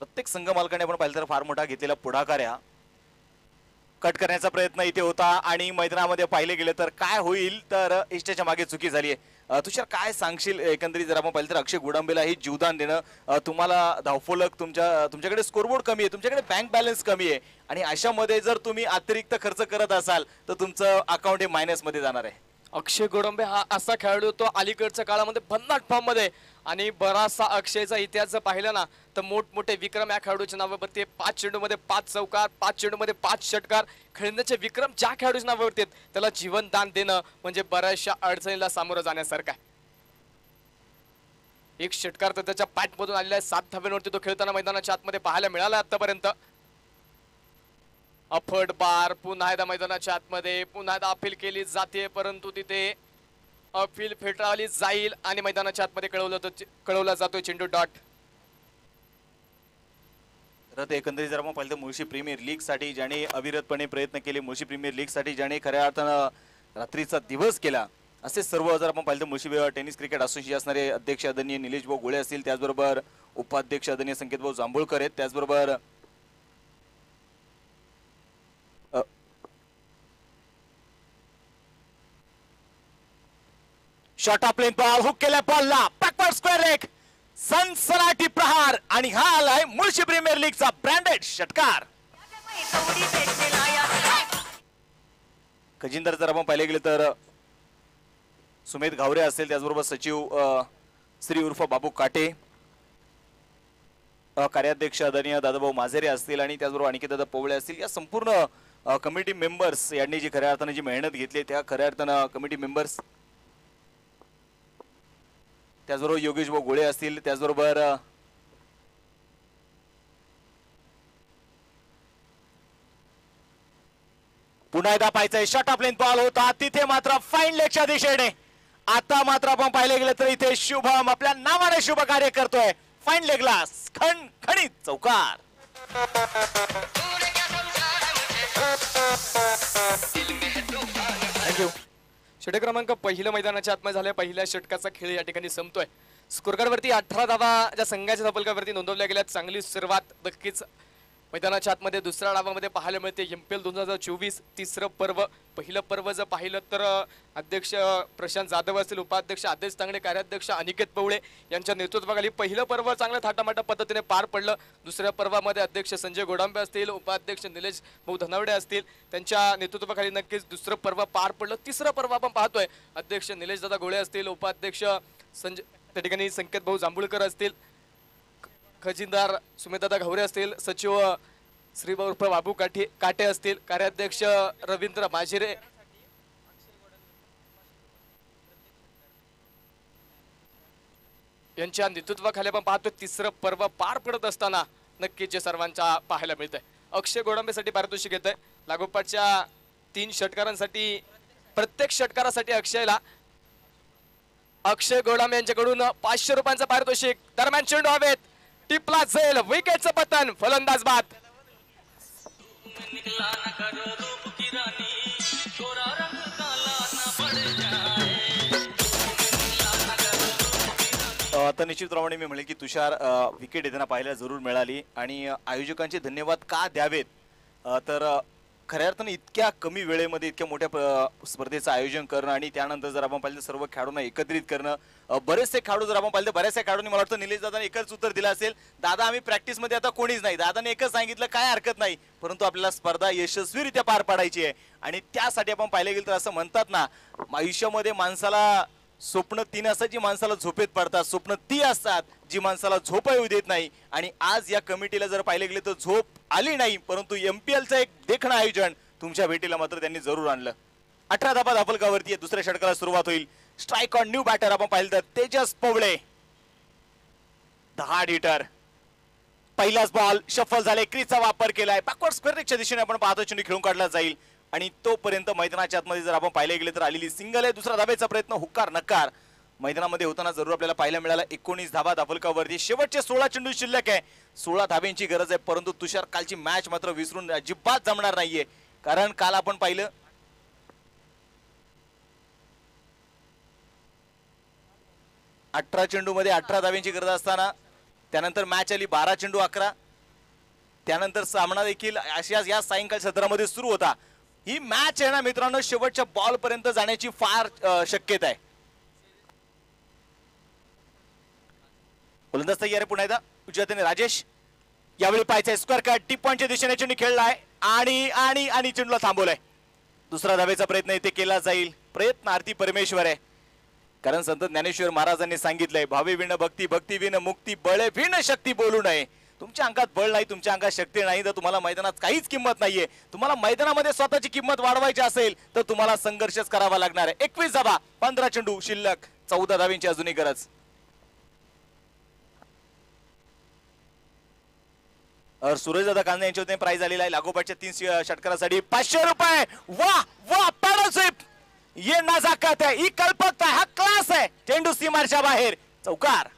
प्रत्येक संघ मालकाने आपण पाहिलं तर फार मोठा घेतलेला पुढाकार हा कट करण्याचा प्रयत्न इथे होता आणि मैदानामध्ये पाहिले गेले तर काय होईल तर इष्टाच्या मागे चुकी झाली आहे. तुषार काय सांगशील एकंदरीत जर आपण पाहिलं तर अक्षय गुडांबेला ही जीवदान देणं तुम्हाला धावफलक तुमच्याकडे स्कोरबोर्ड कमी आहे, तुमच्याकडे बँक बॅलन्स कमी आहे आणि अशामध्ये जर तुम्ही अतिरिक्त खर्च करत असाल तर तुमचं अकाउंट हे मायनस मध्ये जाणार आहे. अक्षय गोडंबे हा असा खेळाडू तो अलीकडच्या काळामध्ये भन्नाट फॉर्म मध्ये आणि बराचसा अक्षयचा इतिहास जर पाहिला ना तर मोठमोठे विक्रम या खेळाडूच्या नावावरती 5 चेंडूमध्ये 5 चौकार, 5 चेंडूमध्ये 5 षटकार खेळण्याचे विक्रम ज्या खेळाडूच्या नावावरती आहेत त्याला जीवनदान देणं म्हणजे बऱ्याचशा अडचणीला सामोरं जाण्यासारखं आहे. एक षटकार तर त्याच्या पॅटमधून आलेला आहे. 7 धाब्यांवरती तो खेळताना मैदानाच्या आतमध्ये पाहायला मिळाला आतापर्यंत. अफड बार पुन्हा एकदा मैदानाच्या आतमध्ये पुन्हा एकदा अपील केली जाते परंतु तिथे अपील फेटाळली जाईल आणि मैदानाच्या आतमध्ये कळवला जातोय चेंडू डॉट. तर एकंदरीत जर आपण पाहिलं तर मुळशी प्रीमियर लीग साठी ज्याने अविरतपणे प्रयत्न केले, मुळशी प्रीमियर लीग साठी ज्याने खऱ्या अर्थानं रात्रीचा दिवस केला असे सर्व जर आपण पाहिलं तर मुळशी टेनिस क्रिकेट असोसिएशन असणारे अध्यक्ष आदरणीय निलेश भाऊ गोळे असतील, त्याचबरोबर उपाध्यक्ष आदरणीय संकेत भाऊ जांभूळकर आहेत, त्याचबरोबर shot off plain ball hook केल्या बॉलला बॅकवर्ड स्क्वेअर लेग सनसनाटी प्रहार आणि हा आलाय मुळशी प्रीमियर लीगचा ब्रँडेड षटकार. खजिनदार जर आपण पाहिले गेले तर सुमेध घावरे असतील, त्याचबरोबर सचिव श्री उर्फ बाबू काटे, कार्याध्यक्ष आदरणीय दादाभाऊ माझेरे असतील आणि त्याचबरोबर अनिकेत दादा पोवळे असतील. या संपूर्ण कमिटी मेंबर्स यांनी जी खऱ्या अर्थाने जी मेहनत घेतली त्या खऱ्या अर्थानं कमिटी मेंबर्स त्याचबरोबर योगेश भाऊ गोळे असतील, त्याचबरोबर पुन्हा एकदा पाहायचंय शॉट ऑफ लेंथ बॉल होता तिथे मात्र फाईन लेगच्या दिशेने. आता मात्र आपण पाहिले गेले तर इथे शुभम आपल्या नावाने शुभ कार्य करतोय. फाईन लेगला खणखणीत चौकार. थँक्यू. षटक क्रमांक पहिलं मैदानाच्या आतमध्ये झाल्या पहिल्या षटकाचा खेळ या ठिकाणी संपतोय. स्कोरकार्डवरती 18 धावा ज्या संघाच्या धावफलकावरती नोंदवल्या गेल्या. चांगली सुरुवात नक्कीच मैदानाच्या आतमध्ये दुसऱ्या डावामध्ये पाहायला मिळते. एमपीएल 2024 तिसरं पर्व. पहिलं पर्व जर पाहिलं तर अध्यक्ष प्रशांत जाधव असतील, उपाध्यक्ष आदेश तांगडे, कार्याध्यक्ष अनिकेत पवळे यांच्या नेतृत्वाखाली पहिलं पर्व चांगल्या थाटामाटा पद्धतीने पार पडलं. दुसऱ्या पर्वामध्ये अध्यक्ष संजय गोडांबे असतील, उपाध्यक्ष निलेश भाऊ धनावडे असतील, त्यांच्या नेतृत्वाखाली नक्कीच दुसरं पर्व पार पडलं. तिसरं पर्व आपण पाहतोय अध्यक्ष निलेश दादा गोळे असतील, उपाध्यक्ष संजय त्या ठिकाणी संकेत भाऊ जांभूळकर असतील, खजिनदार सुमेदादा घावरे असतील, सचिव श्री उर्फ बाबू काटे असतील, कार्याध्यक्ष रवींद्र माझिरे यांच्या नेतृत्वाखाली आपण पाहतो. तिसरं पर्व पार पडत असताना नक्कीच जे सर्वांच्या पाहायला मिळतंय. अक्षय गोडांबेसाठी पारितोषिक येत आहे. लागोपाठच्या 3 षटकारांसाठी प्रत्येक षटकारासाठी अक्षय गोडांबे यांच्याकडून 500 रुपयांचं पारितोषिक. दरम्यान चेंडू हवेत, टिपला जाईल, विकेटचं पतन, फलंदाज बाद. आता निश्चितप्रमाणे मी म्हणेल की तुषार विकेट येताना पाहायला जरूर मिळाली आणि आयोजकांचे धन्यवाद का द्यावेत तर खऱ्या अर्थाने इतक्या कमी वेळेमध्ये इतक्या मोठ्या स्पर्धेचं आयोजन करणं आणि त्यानंतर जर आपण पाहिलं सर्व खेळाडूंना एकत्रित करणं. बरेचसे खेळाडू जर आपण पाहिलं बऱ्याचशा खेळाडूंनी मला वाटतं निलेश दादाने एकच उत्तर दिलं असेल, दादा आम्ही प्रॅक्टिसमध्ये आता कोणीच नाही. दादाने एकच सांगितलं काय हरकत नाही, परंतु आपल्याला स्पर्धा यशस्वीरित्या पार पाडायची आहे आणि त्यासाठी आपण पाहिलं गेलं तर असं म्हणतात ना आयुष्यामध्ये माणसाला स्वप्न तीन असतात जी माणसाला झोपेत पडतात, स्वप्न ती असतात जी माणसाला झोप येऊ देत नाही. आणि आज या कमिटीला जर पाहिले गेले तर झोप आली नाही, परंतु MPLचं एक देखणं आयोजन तुमच्या भेटीला मात्र त्यांनी जरूर आणलं. 18 धाबा धापलकावरती आहे. दुसऱ्या षटकाला सुरुवात होईल. स्ट्राईक ऑन न्यू बॅटर आपण पाहिलं तर तेजस पवळे 10 हिटर. पहिलाच बॉल शफल झाले, क्रीजचा वापर केलाय, बॅकवर्ड स्क्वेअरच्या दिशेने आपण पाहतो चेंडू खेळून काढला जाईल. आणि तोपर्यंत मैदानाच्या आतमध्ये जर आपण पाहिले गेले तर आलेली सिंगल आहे. दुसरा धाब्याचा प्रयत्न हुक्कार नकार मैदानामध्ये होताना जरूर आपल्याला पाहायला मिळाला. 19 धाबा धापलकावरती. शेवटचे 16 चेंडू शिल्लक आहे. 16 धाब्यांची गरज आहे, परंतु तुषार कालची मॅच मात्र विसरून अजिबात जमणार नाहीये. कारण काल आपण पाहिलं 18 चेंडू मध्ये 18 धाब्यांची गरज असताना त्यानंतर मॅच आली 12 चेंडू 11. त्यानंतर सामना देखील अशाच या सायंकाळ सत्रामध्ये सुरू होता. ही मॅच आहे ना मित्रांनो, शेवटच्या बॉल पर्यंत जाण्याची फार शक्यता आहे. गोलंदाज तयार आहे पुन्हा एकदा उजव्या राजेश. यावेळी पाहायचंय स्क्वेअर कट, टी पॉइंटच्या दिशेने चेंडू खेळलाय आणि आणि आणि चेंडूला थांबवलाय. दुसरा धाब्याचा प्रयत्न इथे केला जाईल. प्रयत्नार्थी परमेश्वर आहे, कारण संत ज्ञानेश्वर महाराजांनी सांगितलंय भावे विण भक्ती, भक्ती विण मुक्ती, बळे विण शक्ती बोलू नये. तुमच्या अंगात बळ नाही, तुमच्या अंगात शक्ती नाही तर तुम्हाला मैदानात काहीच किंमत नाहीये. तुम्हाला मैदानामध्ये स्वतःची किंमत वाढवायची असेल तर तुम्हाला संघर्षच करावा लागणार आहे. 21 धाबा 15 चेंडू शिल्लक, 14 धाब्यांची अजूनही गरज. सूरजदादा कांदे यांच्या वतीने प्राइज आलेला आहे लागोपाठच्या 3 षटकारासाठी 500 रुपये. वाह वाह, पॅडलशिप, ये नजाकत है, ही कल्पकता, हा क्लास आहे. चेंडू सीमारच्या बाहेर, चौकार.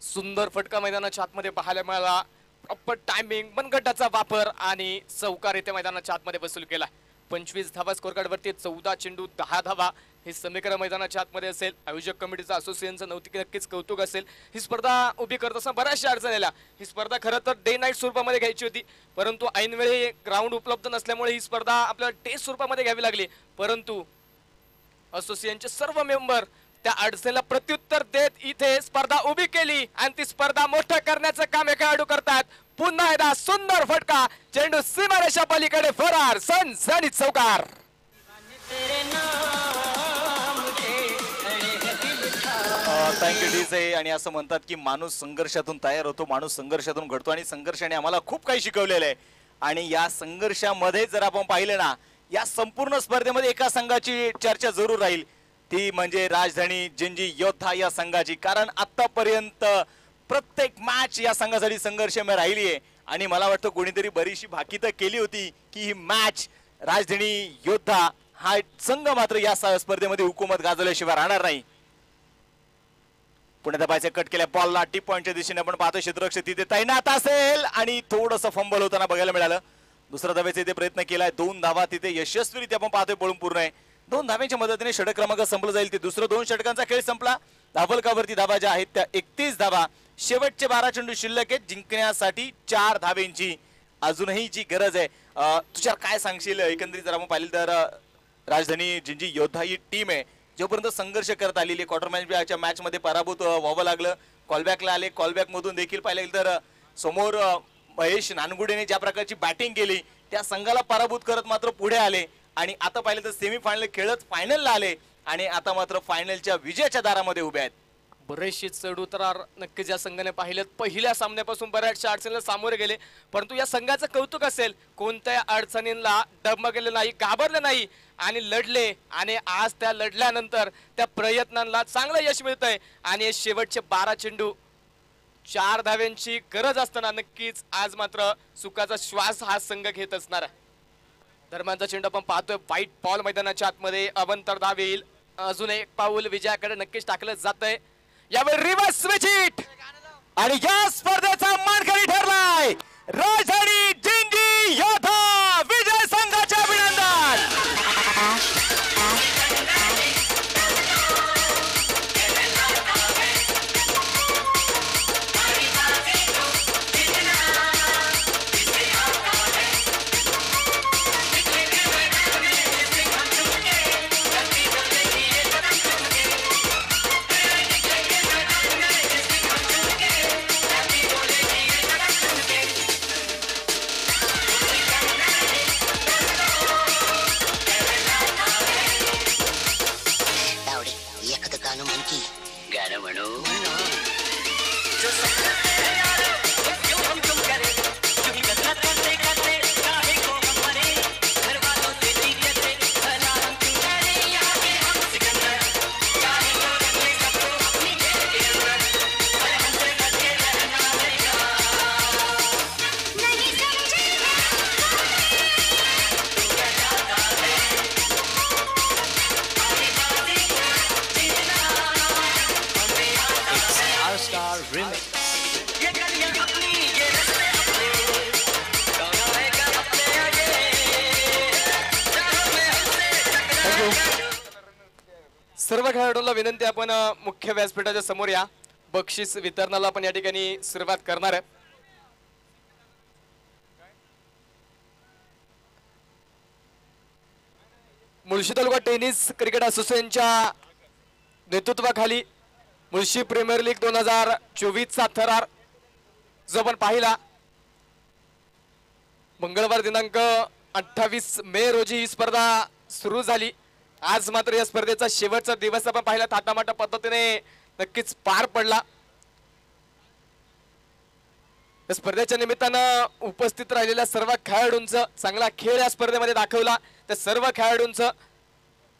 सुंदर फटका मैदानाच्या आतमध्ये पाहायला मिळाला. प्रॉपर टायमिंग, मनगटाचा वापर आणि चौकार इथे मैदानाच्या आतमध्ये वसूल केला. 25 धावा स्कोर कार्ड वरती, 14 चेंडू 10 धावा. हे समीकरण मैदानाच्या आतमध्ये असेल. आयोजक कमिटीचा असोसिएशनचं नक्कीच कौतुक असेल. ही स्पर्धा उभी करत असताना बऱ्याचशा अडचणी आल्या. ही स्पर्धा खरं तर डे नाईट स्वरूपामध्ये घ्यायची होती, परंतु ऐनवेळी ग्राउंड उपलब्ध नसल्यामुळे ही स्पर्धा आपल्याला डे स्वरूपामध्ये घ्यावी लागली. परंतु असोसिएशनचे सर्व मेंबर त्या अडचणीला प्रत्युत्तर देत इथे स्पर्धा उभी केली आणि ती स्पर्धा मोठं करण्याचं काम हे खेळाडू करतात. पुन्हा एकदा सुंदर फटका, चेंडू सीमारेषा पलीकडे फरार, सनसनीत चौकार. Thank you DJ. आणि असं म्हणतात की माणूस संघर्षातून तयार होतो, माणूस संघर्षातून घडतो आणि संघर्षाने आम्हाला खूप काही शिकवलेलं आहे. आणि या संघर्षामध्ये जर आपण पाहिलं ना, या संपूर्ण स्पर्धेमध्ये एका संघाची चर्चा जरूर राहील, ती म्हणजे राजधानी जिंजी योद्धा या संघाची. कारण आतापर्यंत प्रत्येक मॅच या संघासाठी संघर्षमय राहिली आहे. आणि मला वाटतं कोणीतरी बरीचशी भाकी तर केली होती की ही मॅच राजधानी योद्धा हा संघ मात्र या स्पर्धेमध्ये हुकूमत गाजवल्याशिवाय राहणार नाही. पुणे दबायचे कट केल्या बॉलला, टी पॉइंटच्या दिशेने आपण पाहतो क्षेत्ररक्षक तिथे तैनात असेल आणि थोडंसं फंबल होताना बघायला मिळालं. दुसरा धाब्याचा इथे प्रयत्न केलाय, 2 धावा तिथे यशस्वीरित्या आपण पाहतोय पळून पूर्ण आहे. 2 धाब्यांच्या मदतीने षटक क्रमांक संपलं जाईल. ते दुसरं 2 षटकांचा खेळ संपला. धावलकावरती धावा ज्या आहेत त्या 31 धावा. शेवटचे 12 चेंडू शिल्लक आहेत. जिंकण्यासाठी 4 धाब्यांची अजूनही जी गरज आहे. तुषार काय सांगशील एकंदरीत जर आपण पाहिलं तर राजधानी जिंजी योद्धा ही टीम आहे जोपर्यंत संघर्ष करत आलेली. क्वार्टर मॅच मध्ये पराभूत व्हावं लागलं, कॉलबॅकला आले, कॉलबॅक मधून देखील पाहिलं गेलं तर समोर महेश नानगुडेने ज्या प्रकारची बॅटिंग केली त्या संघाला पराभूत करत मात्र पुढे आले. आणि आता पाहिलं तर सेमीफायनल खेळत फायनलला आले आणि आता मात्र फायनलच्या विजयाच्या दारामध्ये उभे आहेत. बरेचसे चढउतार नक्कीच या संघाने पाहिलेत. पहिल्या सामन्यापासून बऱ्याचशा अडचणीला सामोरे गेले, परंतु या संघाचं कौतुक असेल, कोणत्या अडचणींना डगमगले नाही, घाबरले नाही आणि लढले. आणि आज त्या लढल्यानंतर त्या प्रयत्नांना चांगलं यश मिळतंय. आणि शेवटचे 12 चेंडू 4 धाव्यांची गरज असताना नक्कीच आज मात्र सुखाचा श्वास हा संघ घेत असणार आहे. दरम्यानचा चेंडू आपण पाहतोय व्हाईट बॉल मैदानाच्या आतमध्ये अवंतर धाव येईल. अजून एक पाऊल विजयाकडे नक्कीच टाकलं जातंय. यावेळी रिव्हर्स स्विच हिट आणि या स्पर्धेचा मानकरी ठरलाय राजधानी जिंजी योद्धा. विजय संघाचे अभिनंदन. सर्व खेळाडूंना विनंती, आपण मुख्य व्यासपीठाच्या समोर या. बक्षीस वितरणाला आपण या ठिकाणी सुरुवात करणार आहे. मुळशी तालुका टेनिस क्रिकेट असोसिएशनच्या नेतृत्वाखाली मुळशी प्रीमियर लीग 2024चा थरार जो आपण पाहिला, मंगळवार दिनांक 28 मे रोजी ही स्पर्धा सुरू झाली. आज मात्र या स्पर्धेचा शेवटचा दिवस आपण पाहिला, थाटामाटा पद्धतीने नक्कीच पार पडला. या स्पर्धेच्या निमित्तानं उपस्थित राहिलेल्या सर्व खेळाडूंचं, चांगला खेळ या स्पर्धेमध्ये दाखवला त्या सर्व खेळाडूंचं